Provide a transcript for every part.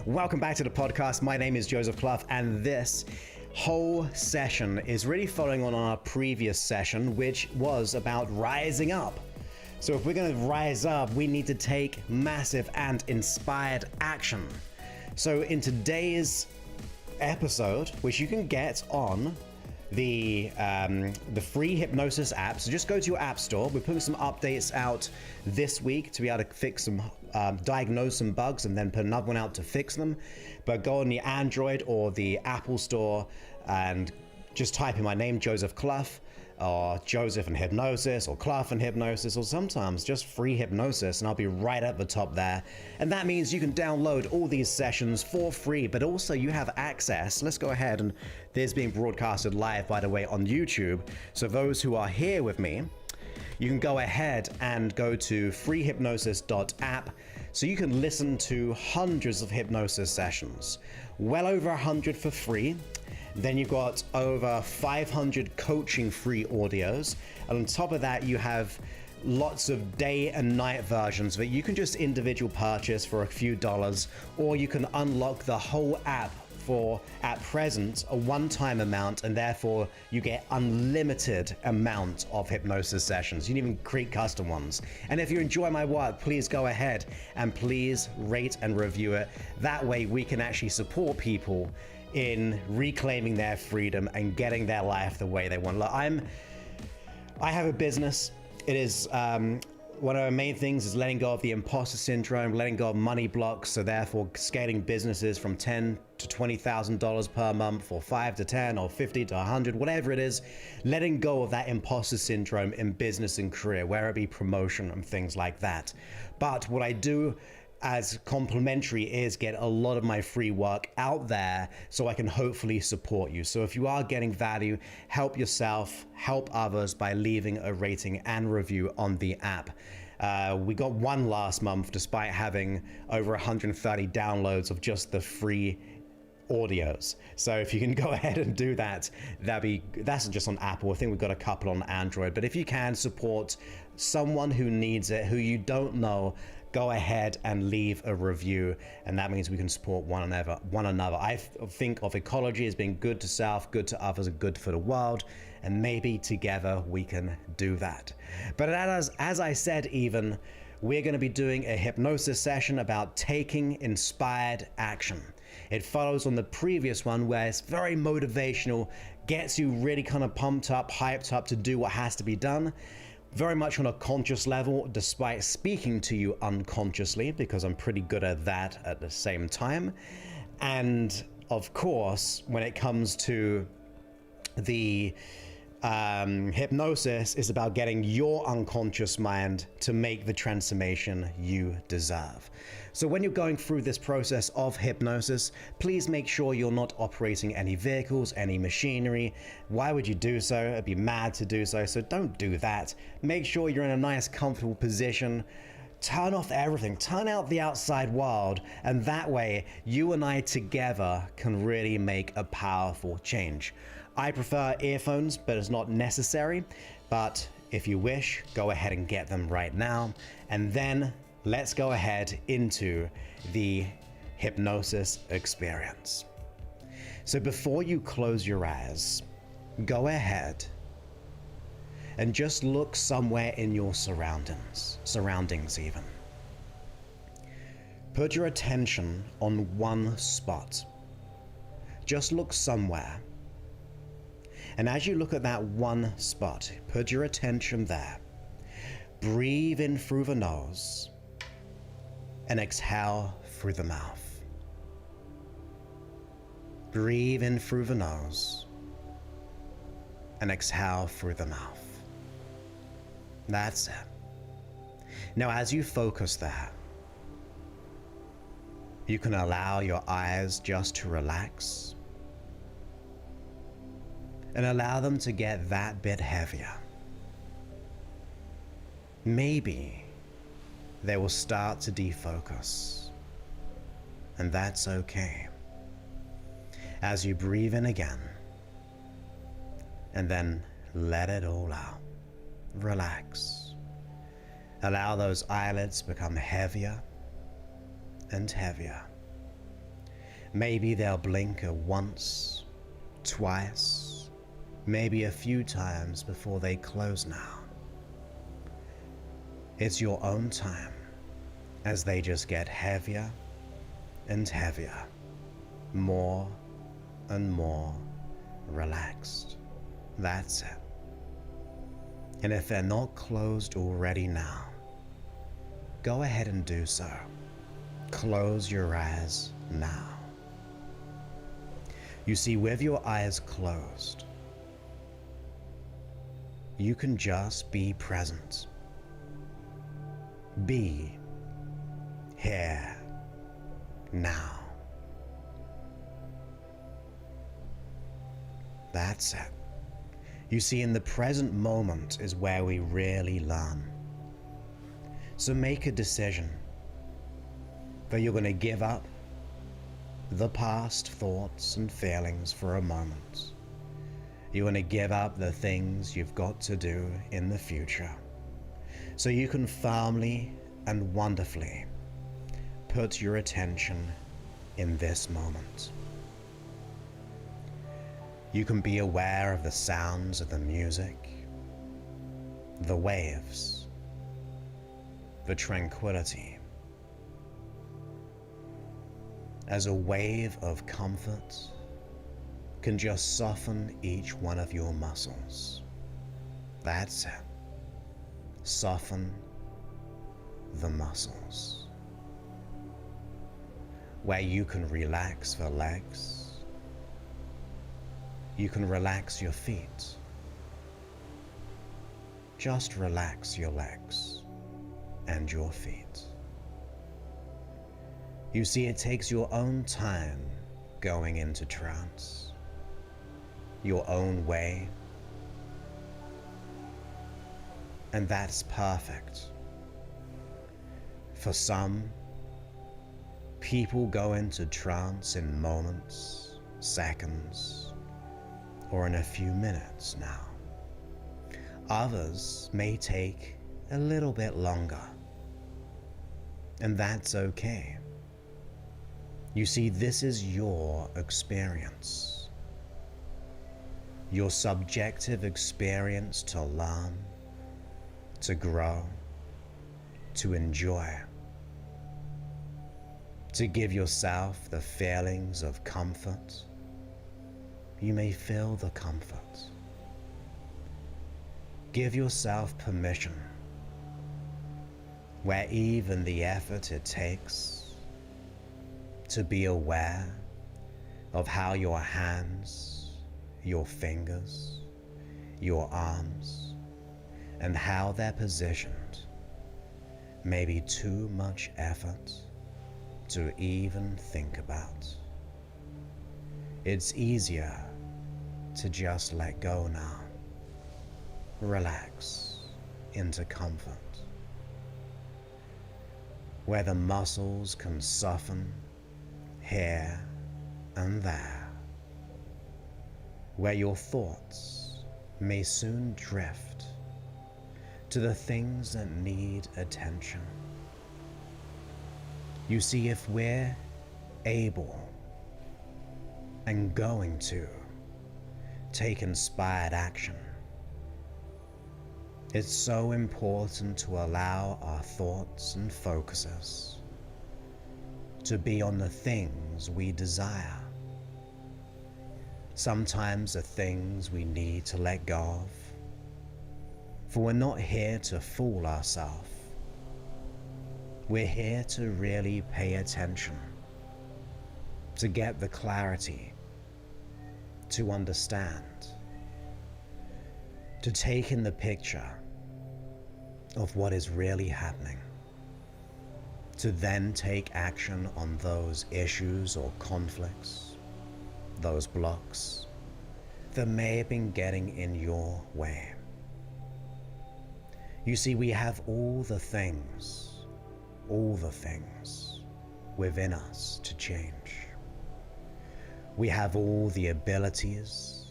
Welcome back to the podcast. My name is Joseph Clough, and this whole session is really following on our previous session, which was about rising up. So if we're going to rise up, we need to take massive and inspired action. So in today's episode, which you can get on the free Hypnosis app, so just go to your app store. We're putting some updates out this week to be able to fix some, diagnose some bugs, and then put another one out to fix them. But go on the Android or the Apple store and just type in my name, Joseph Clough, or Joseph and Hypnosis, or Clough and Hypnosis, or sometimes just free Hypnosis, and I'll be right at the top there. And that means you can download all these sessions for free, but also you have access. Let's go ahead, and this is being broadcasted live, by the way, on YouTube. So those who are here with me, you can go ahead and go to freehypnosis.app, so you can listen to hundreds of hypnosis sessions, well over 100 for free. Then you've got over 500 coaching free audios. And on top of that, you have lots of day and night versions that you can just individual purchase for a few dollars, or you can unlock the whole app for, at present, a one-time amount, and therefore you get unlimited amount of hypnosis sessions. You can even create custom ones. And if you enjoy my work, please go ahead and please rate and review it. That way we can actually support people in reclaiming their freedom and getting their life the way they want. Look, I have a business. It is one of the main things is letting go of the imposter syndrome, letting go of money blocks, so therefore scaling businesses from $10,000 to $20,000 per month, or 5 to 10, or 50 to 100, whatever it is, letting go of that imposter syndrome in business and career, whether it be promotion and things like that. But what I do as complimentary is get a lot of my free work out there so I can hopefully support you. So if you are getting value, help yourself, help others by leaving a rating and review on the app. We got one last month despite having over 130 downloads of just the free audios. So if you can go ahead and do that, that's just on Apple. I think we've got a couple on Android, but if you can support someone who needs it, who you don't know, go ahead and leave a review, and that means we can support one another. I think of ecology as being good to self, good to others, and good for the world, and maybe together we can do that. But as I said, even, we're going to be doing a hypnosis session about taking inspired action. It follows on the previous one, where it's very motivational, gets you really kind of pumped up, hyped up to do what has to be done. Very much on a conscious level, despite speaking to you unconsciously, because I'm pretty good at that at the same time. And of course, when it comes to the hypnosis, is about getting your unconscious mind to make the transformation you deserve. So when you're going through this process of hypnosis, please make sure you're not operating any vehicles, any machinery. Why would you do so? It'd be mad to do so, so don't do that. Make sure you're in a nice, comfortable position. Turn off everything, turn out the outside world, and that way you and I together can really make a powerful change. I prefer earphones, but it's not necessary. But if you wish, go ahead and get them right now. And then let's go ahead into the hypnosis experience. So before you close your eyes, go ahead and just look somewhere in your surroundings even. Put your attention on one spot. Just look somewhere. And as you look at that one spot, put your attention there. Breathe in through the nose and exhale through the mouth. Breathe in through the nose and exhale through the mouth. That's it. Now, as you focus there, you can allow your eyes just to relax and allow them to get that bit heavier. Maybe they will start to defocus, and that's okay. As you breathe in again, and then let it all out. Relax. Allow those eyelids to become heavier and heavier. Maybe they'll blink once, twice, maybe a few times before they close now. It's your own time as they just get heavier and heavier, more and more relaxed. That's it. And if they're not closed already now, go ahead and do so. Close your eyes now. You see, with your eyes closed, you can just be present. Be here now. That's it. You see, in the present moment is where we really learn. So make a decision that you're going to give up the past thoughts and feelings for a moment. You're going to give up the things you've got to do in the future, so you can firmly and wonderfully put your attention in this moment. You can be aware of the sounds of the music, the waves, the tranquility, as a wave of comfort can just soften each one of your muscles. That's it. Soften the muscles. Where you can relax the legs, you can relax your feet. Just relax your legs and your feet. You see, it takes your own time going into trance, your own way, and that's perfect. For some, people go into trance in moments, seconds, or in a few minutes now. Others may take a little bit longer, and that's okay. You see, this is your experience, your subjective experience to learn, to grow, to enjoy, to give yourself the feelings of comfort. You may feel the comfort. Give yourself permission, where even the effort it takes to be aware of how your hands, your fingers, your arms, and how they're positioned may be too much effort to even think about. It's easier to just let go now. Relax into comfort, where the muscles can soften here and there, where your thoughts may soon drift to the things that need attention. You see, if we're able and going to take inspired action, it's so important to allow our thoughts and focuses to be on the things we desire. Sometimes the things we need to let go of, for we're not here to fool ourselves. We're here to really pay attention, to get the clarity, to understand, to take in the picture of what is really happening, to then take action on those issues or conflicts, those blocks that may have been getting in your way. You see, we have all the things within us to change. We have all the abilities,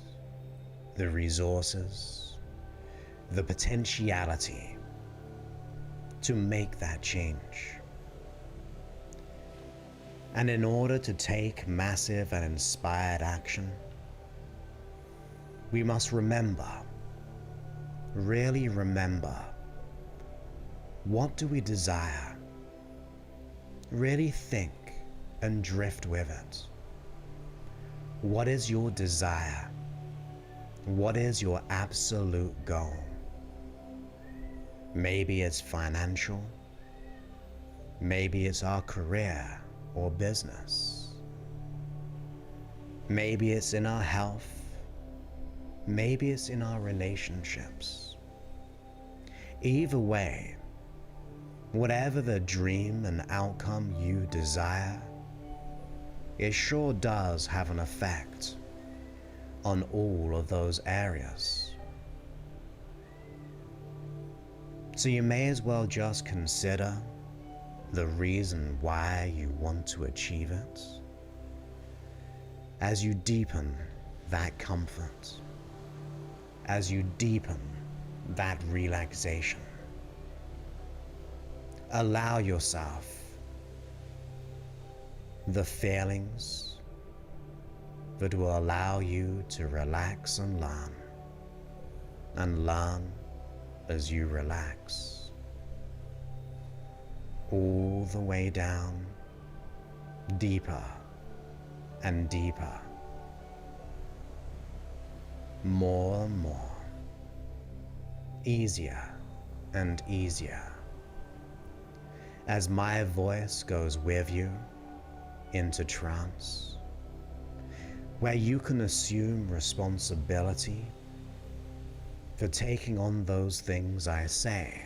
the resources, the potentiality to make that change. And in order to take massive and inspired action, we must remember, really remember, what do we desire? Really think and drift with it. What is your desire? What is your absolute goal? Maybe it's financial. Maybe it's our career or business. Maybe it's in our health. Maybe it's in our relationships. Either way, whatever the dream and outcome you desire, it sure does have an effect on all of those areas. So you may as well just consider the reason why you want to achieve it as you deepen that comfort, as you deepen that relaxation. Allow yourself the feelings that will allow you to relax and learn as you relax. All the way down, deeper and deeper, more and more, easier and easier, as my voice goes with you into trance, where you can assume responsibility for taking on those things I say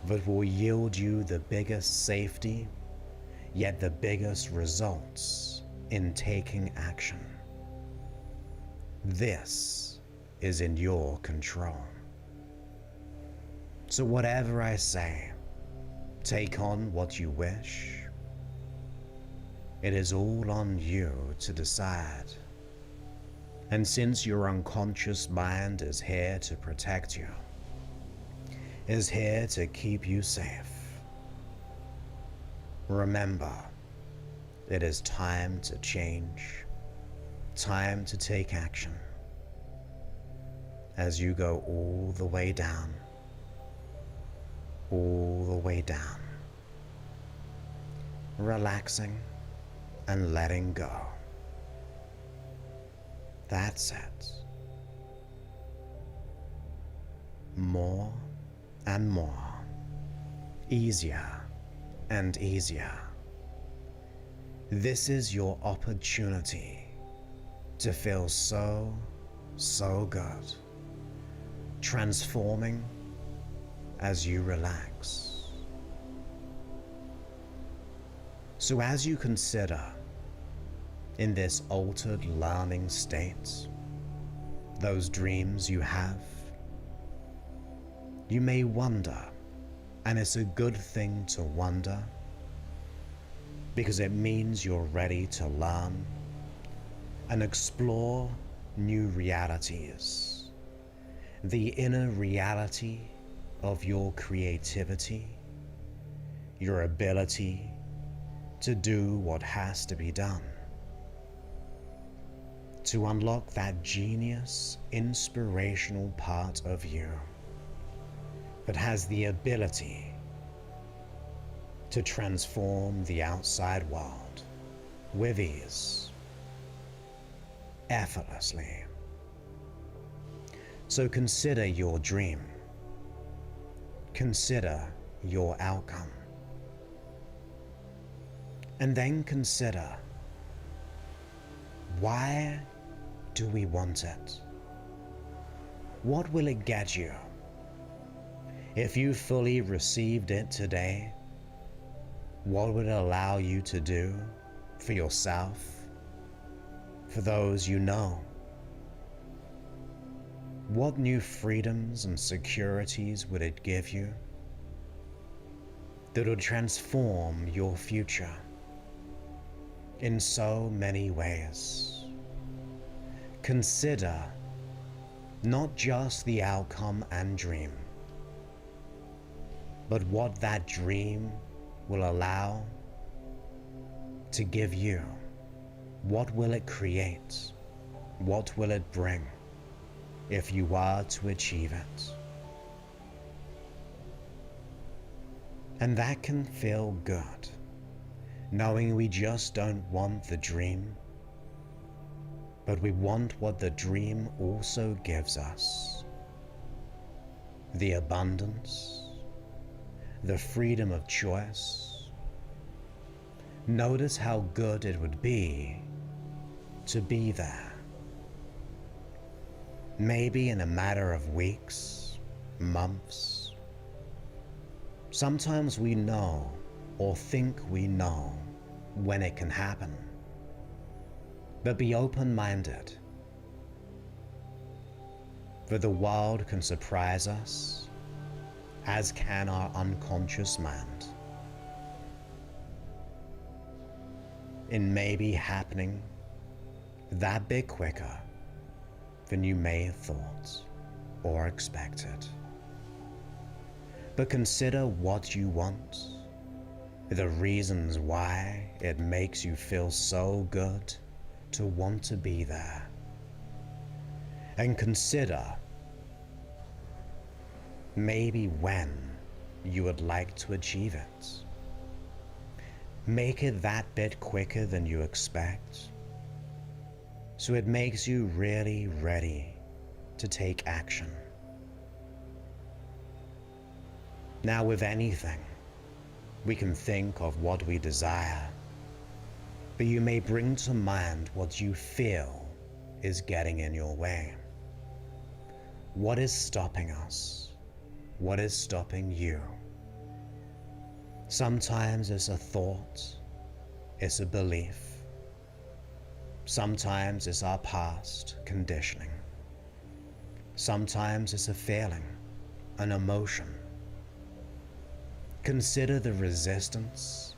that will yield you the biggest safety, yet the biggest results in taking action. This is in your control. So whatever I say, take on what you wish. It is all on you to decide. And since your unconscious mind is here to protect you, is here to keep you safe, remember, it is time to change, time to take action. As you go all the way down, relaxing and letting go. That's it. More and more, easier and easier. This is your opportunity to feel so good, transforming as you relax. So as you consider in this altered learning state those dreams you have, you may wonder, and it's a good thing to wonder, because it means you're ready to learn and explore new realities, the inner reality of your creativity, your ability to do what has to be done, to unlock that genius, inspirational part of you that has the ability to transform the outside world with ease, effortlessly. So consider your dream. Consider your outcome. And then consider, why do we want it? What will it get you? If you fully received it today, what would it allow you to do for yourself, for those you know? What new freedoms and securities would it give you that would transform your future in so many ways? Consider not just the outcome and dream, but what that dream will allow to give you? What will it create? What will it bring if you are to achieve it? And that can feel good, knowing we just don't want the dream, but we want what the dream also gives us. The abundance, the freedom of choice. Notice how good it would be to be there. Maybe in a matter of weeks, months. Sometimes we know or think we know when it can happen. But be open-minded, for the world can surprise us, as can our unconscious mind, in maybe happening that bit quicker than you may have thought or expected. But consider what you want, the reasons why it makes you feel so good to want to be there. And consider maybe when you would like to achieve it. Make it that bit quicker than you expect, so it makes you really ready to take action. Now, with anything, we can think of what we desire, but you may bring to mind what you feel is getting in your way. What is stopping us? What is stopping you? Sometimes it's a thought, it's a belief. Sometimes it's our past conditioning. Sometimes it's a feeling, an emotion. Consider the resistance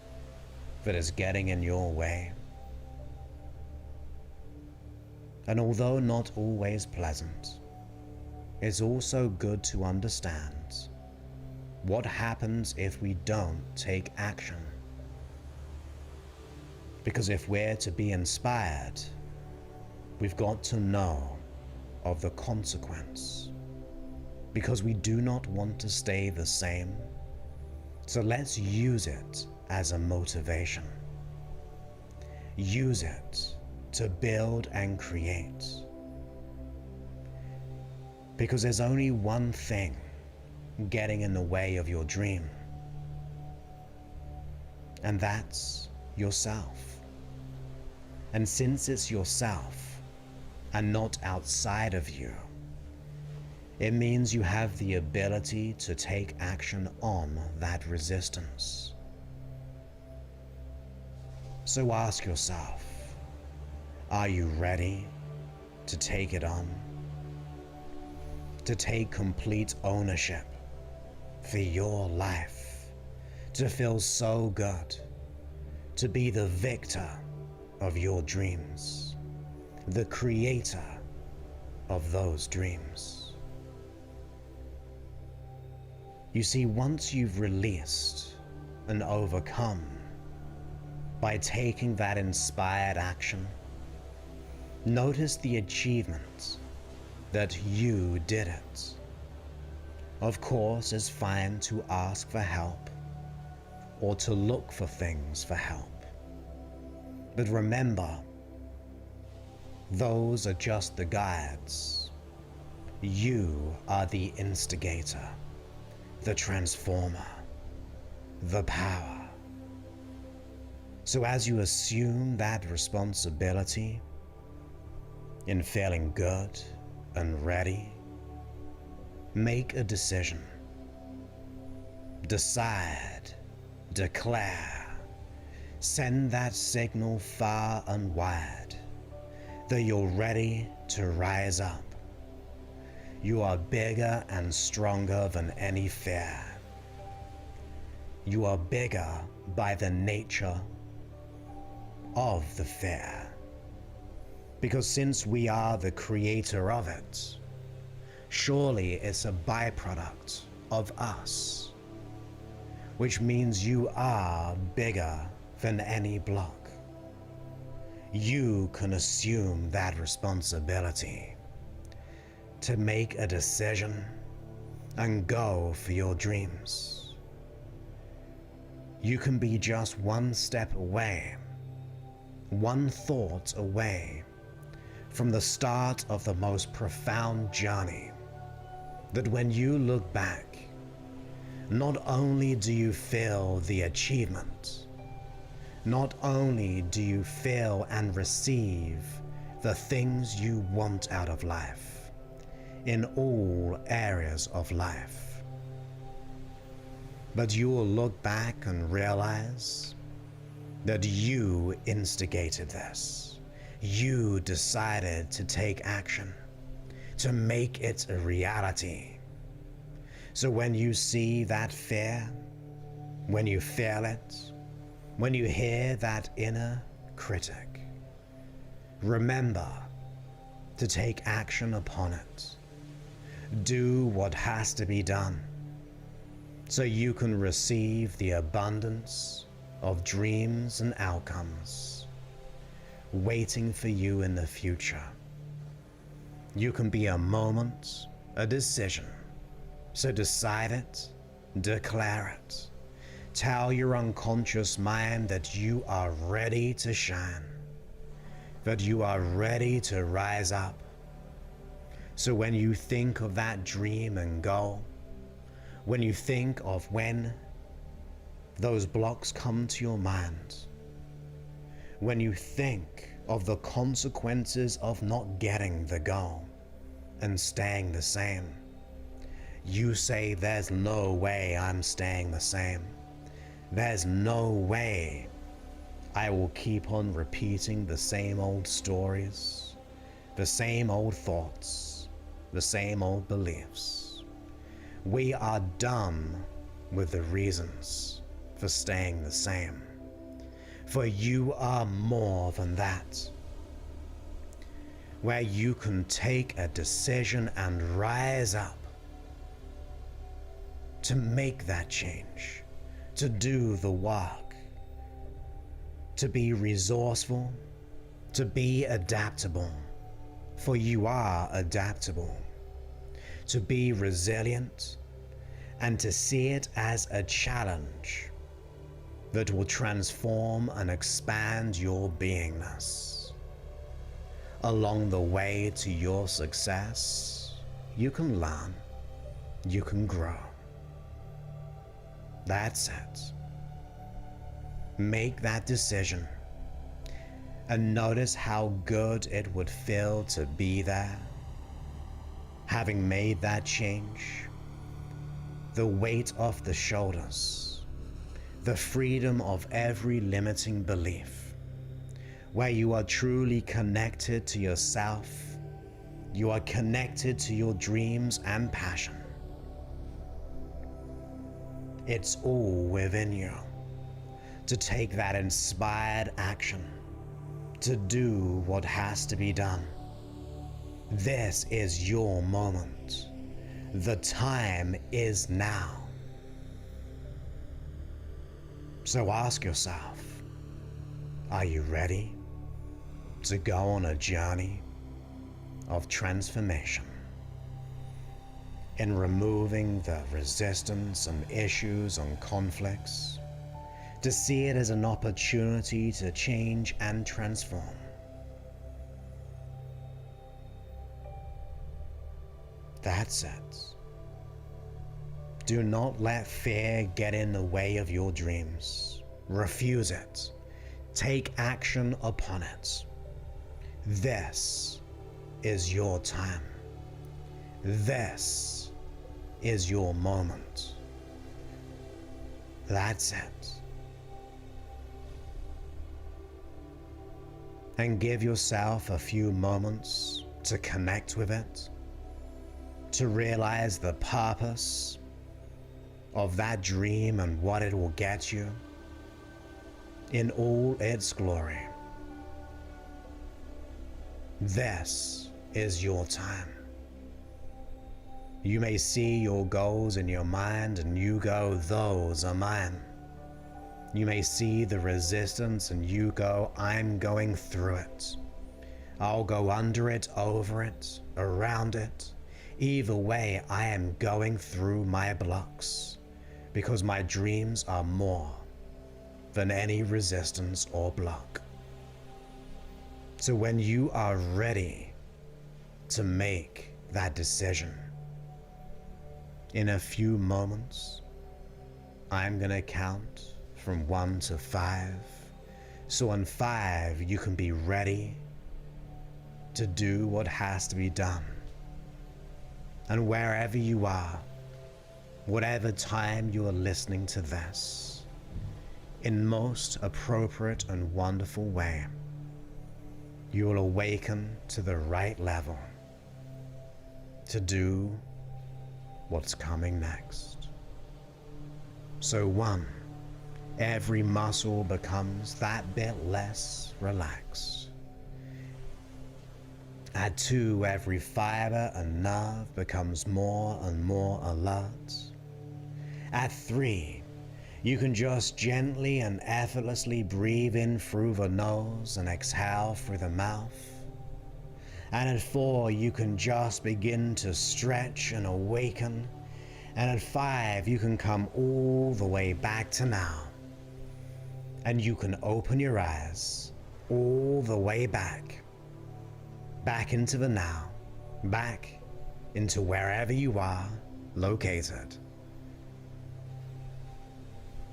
that is getting in your way. And although not always pleasant, it's also good to understand what happens if we don't take action. Because if we're to be inspired, we've got to know of the consequence. Because we do not want to stay the same. So let's use it as a motivation. Use it to build and create. Because there's only one thing getting in the way of your dream, and that's yourself. And since it's yourself and not outside of you, it means you have the ability to take action on that resistance. So ask yourself, are you ready to take it on? To take complete ownership for your life, to feel so good, to be the victor of your dreams, the creator of those dreams. You see, once you've released and overcome by taking that inspired action, notice the achievement that you did it. Of course, it's fine to ask for help or to look for things for help. But remember, those are just the guides. You are the instigator, the transformer, the power. So as you assume that responsibility in feeling good and ready, make a decision. Decide, declare, send that signal far and wide that you're ready to rise up. You are bigger and stronger than any fear. You are bigger by the nature of the fear. Because since we are the creator of it, surely it's a byproduct of us, which means you are bigger than any block. you can assume that responsibility to make a decision and go for your dreams. You can be just one step away, one thought away from the start of the most profound journey that when you look back, not only do you feel the achievement, not only do you feel and receive the things you want out of life in all areas of life, but you will look back and realize that you instigated this. You decided to take action, to make it a reality. So when you see that fear, when you feel it, when you hear that inner critic, remember to take action upon it. Do what has to be done so you can receive the abundance of dreams and outcomes waiting for you in the future. You can be a moment, a decision. So decide it, declare it. Tell your unconscious mind that you are ready to shine, that you are ready to rise up. So when you think of that dream and goal, when you think of when those blocks come to your mind, when you think of the consequences of not getting the goal and staying the same, you say, there's no way I'm staying the same. There's no way I will keep on repeating the same old stories, the same old thoughts, the same old beliefs. We are done with the reasons for staying the same. For you are more than that. Where you can take a decision and rise up to make that change, to do the work, to be resourceful, to be adaptable, for you are adaptable, to be resilient, and to see it as a challenge that will transform and expand your beingness. Along the way to your success, you can learn, you can grow. That's it. Make that decision and notice how good it would feel to be there. Having made that change, the weight off the shoulders, the freedom of every limiting belief, where you are truly connected to yourself, you are connected to your dreams and passion. It's all within you to take that inspired action, to do what has to be done. This is your moment. The time is now. So ask yourself, are you ready to go on a journey of transformation? In removing the resistance and issues and conflicts, to see it as an opportunity to change and transform. That's it. Do not let fear get in the way of your dreams. Refuse it. Take action upon it. This is your time. This is your moment. That's it. And give yourself a few moments to connect with it, to realize the purpose of that dream and what it will get you in all its glory. This is your time. You may see your goals in your mind and you go, those are mine. You may see the resistance and you go, I'm going through it. I'll go under it, over it, around it. Either way, I am going through my blocks because my dreams are more than any resistance or block. So when you are ready to make that decision, in a few moments, I'm gonna count from 1 to 5. So on 5, you can be ready to do what has to be done. And wherever you are, whatever time you are listening to this, in most appropriate and wonderful way, you will awaken to the right level to do what's coming next. So 1, every muscle becomes that bit less relaxed. At 2, every fiber and nerve becomes more and more alert. At 3, you can just gently and effortlessly breathe in through the nose and exhale through the mouth. And at 4, you can just begin to stretch and awaken. And at 5, you can come all the way back to now. And you can open your eyes all the way back into the now, back into wherever you are located.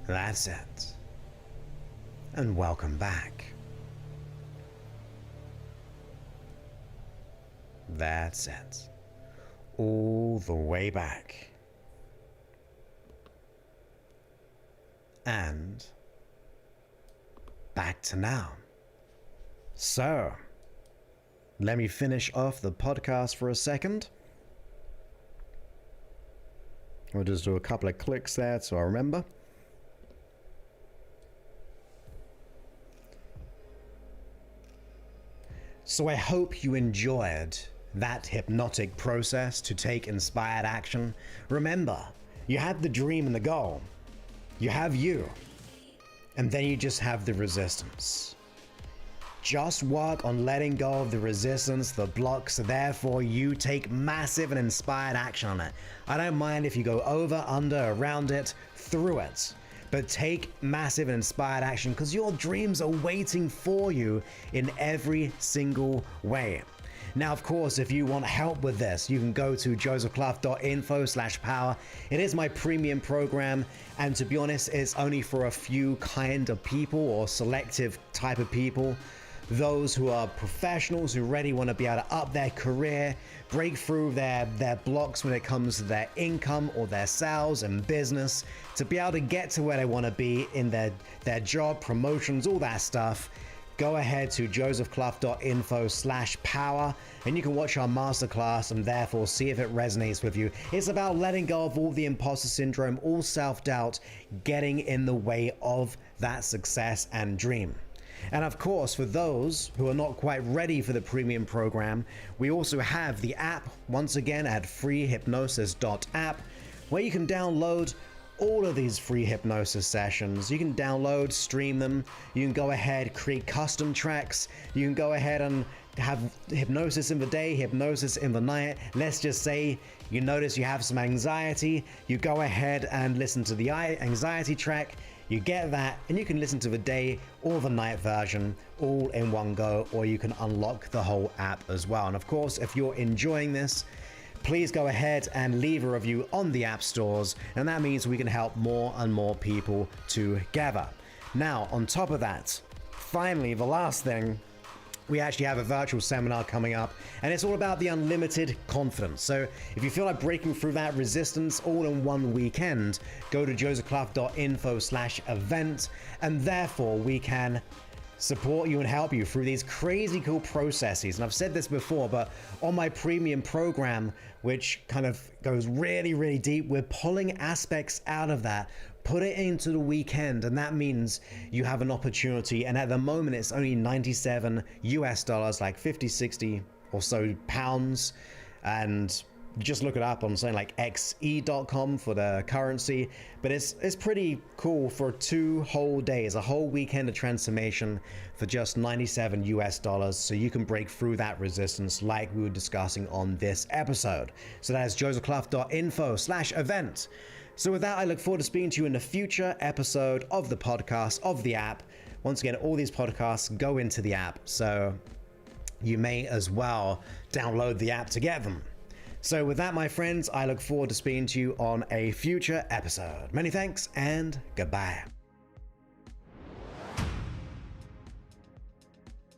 That's it. And welcome back. That's it. All the way back. And back to now. So, let me finish off the podcast for a second. We'll just do a couple of clicks there so I remember. So I hope you enjoyed that hypnotic process to take inspired action. Remember, you have the dream and the goal. You have you. And then you just have the resistance. Just work on letting go of the resistance, the blocks, so therefore you take massive and inspired action on it. I don't mind if you go over, under, around it, through it. But take massive and inspired action because your dreams are waiting for you in every single way. Now, of course, if you want help with this, you can go to josephclough.info/power. It is my premium program, and to be honest, it's only for a few kind of people or selective type of people. Those who are professionals who really want to be able to up their career, break through their blocks when it comes to their income or their sales and business, to be able to get to where they want to be in their job, promotions, all that stuff. Go ahead to josephclough.info/power and you can watch our masterclass and therefore see if it resonates with you. It's about letting go of all the imposter syndrome, all self-doubt, getting in the way of that success and dream. And of course, for those who are not quite ready for the premium program, we also have the app, once again at freehypnosis.app, where you can download all of these free hypnosis sessions. You can download, stream them. You can go ahead, create custom tracks. You can go ahead and have hypnosis in the day, hypnosis in the night. Let's just say you notice you have some anxiety. You go ahead and listen to the anxiety track. You get that, and you can listen to the day or the night version all in one go, or you can unlock the whole app as well. And of course, if you're enjoying this, please go ahead and leave a review on the app stores, and that means we can help more and more people together. Now, on top of that, finally, the last thing, we actually have a virtual seminar coming up, and it's all about the unlimited confidence. So if you feel like breaking through that resistance all in one weekend, go to josephclough.info/event, and therefore we can support you and help you through these crazy cool processes. And I've said this before, but on my premium program, which kind of goes really, really deep, we're pulling aspects out of that, put it into the weekend, and that means you have an opportunity. And at the moment, it's only $97 US, like 50, 60 or so pounds. And just look it up on something like xe.com for the currency. But it's pretty cool for 2 whole days, a whole weekend of transformation for just $97 US. So you can break through that resistance like we were discussing on this episode. So that is josephclough.info/event. So with that, I look forward to speaking to you in a future episode of the podcast, of the app. Once again, all these podcasts go into the app, so you may as well download the app to get them. So with that, my friends, I look forward to speaking to you on a future episode. Many thanks and goodbye.